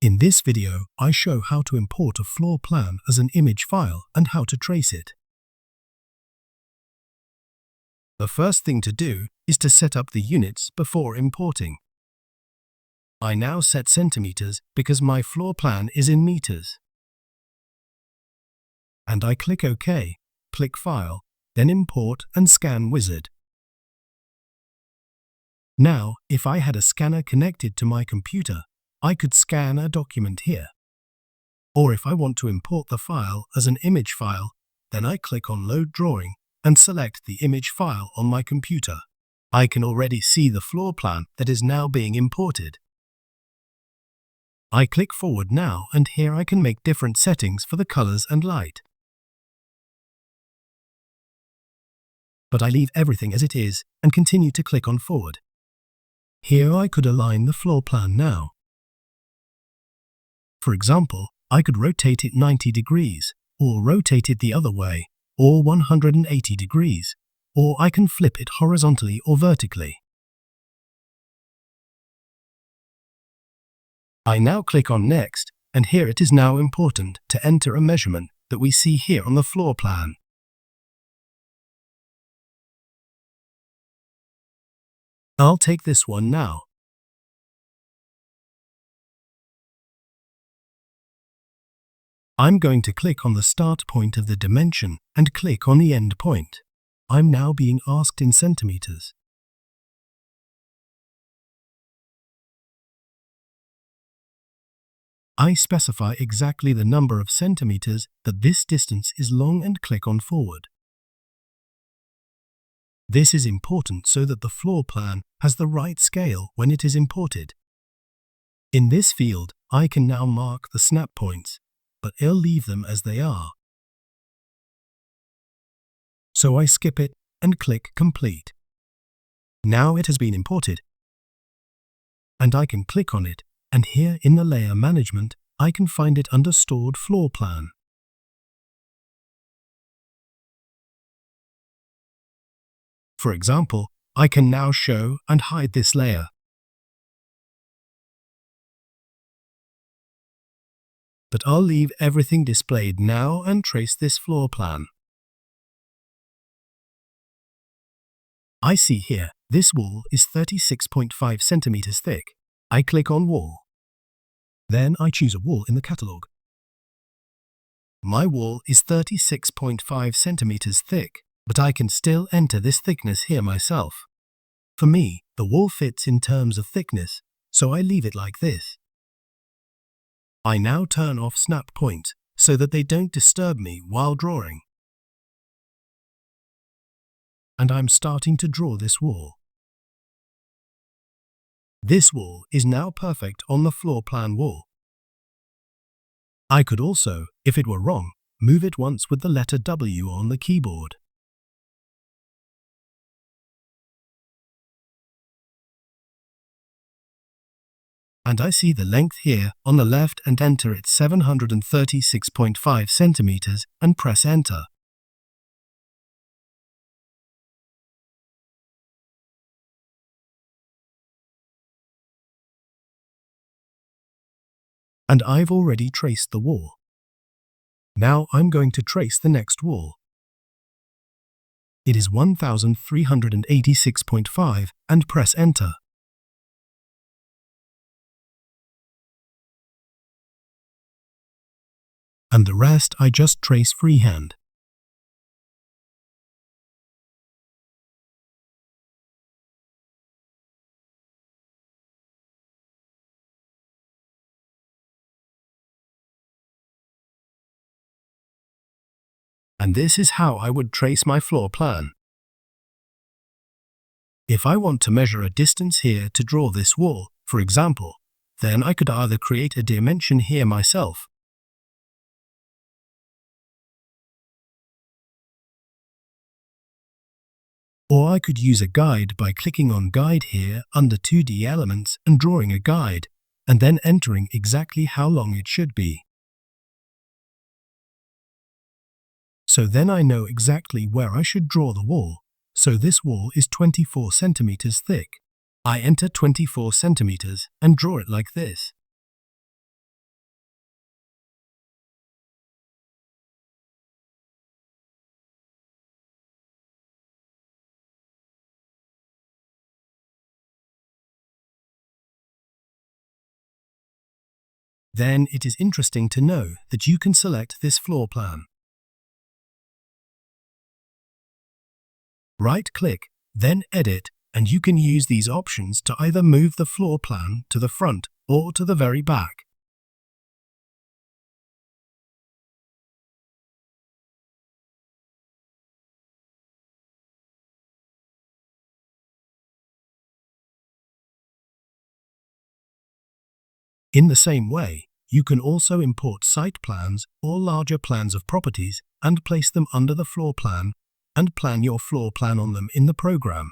In this video, I show how to import a floor plan as an image file and how to trace it. The first thing to do is to set up the units before importing. I now set centimeters because my floor plan is in meters. And I click OK, click File, then Import and Scan Wizard. Now, if I had a scanner connected to my computer, I could scan a document here. Or if I want to import the file as an image file, then I click on Load Drawing and select the image file on my computer. I can already see the floor plan that is now being imported. I click Forward now, and here I can make different settings for the colors and light. But I leave everything as it is and continue to click on Forward. Here I could align the floor plan now. For example, I could rotate it 90 degrees, or rotate it the other way, or 180 degrees, or I can flip it horizontally or vertically. I now click on Next, and here it is now important to enter a measurement that we see here on the floor plan. I'll take this one now. I'm going to click on the start point of the dimension and click on the end point. I'm now being asked in centimeters. I specify exactly the number of centimeters that this distance is long and click on Forward. This is important so that the floor plan has the right scale when it is imported. In this field, I can now mark the snap points, but I'll leave them as they are. So I skip it and click Complete. Now it has been imported. And I can click on it, and here in the Layer Management, I can find it under Stored Floor Plan. For example, I can now show and hide this layer. But I'll leave everything displayed now and trace this floor plan. I see here, this wall is 36.5 centimeters thick. I click on Wall. Then I choose a wall in the catalog. My wall is 36.5 centimeters thick, but I can still enter this thickness here myself. For me, the wall fits in terms of thickness, so I leave it like this. I now turn off snap points so that they don't disturb me while drawing. And I'm starting to draw this wall. This wall is now perfect on the floor plan wall. I could also, if it were wrong, move it once with the letter W on the keyboard. And I see the length here on the left and enter it 736.5 centimeters and press Enter. And I've already traced the wall. Now I'm going to trace the next wall. It is 1386.5 and press Enter. And the rest I just trace freehand. And this is how I would trace my floor plan. If I want to measure a distance here to draw this wall, for example, then I could either create a dimension here myself, or I could use a guide by clicking on Guide here under 2D Elements and drawing a guide, and then entering exactly how long it should be. So then I know exactly where I should draw the wall. So this wall is 24 centimeters thick. I enter 24 centimeters and draw it like this. Then it is interesting to know that you can select this floor plan. Right-click, then Edit, and you can use these options to either move the floor plan to the front or to the very back. In the same way, you can also import site plans or larger plans of properties and place them under the floor plan and plan your floor plan on them in the program.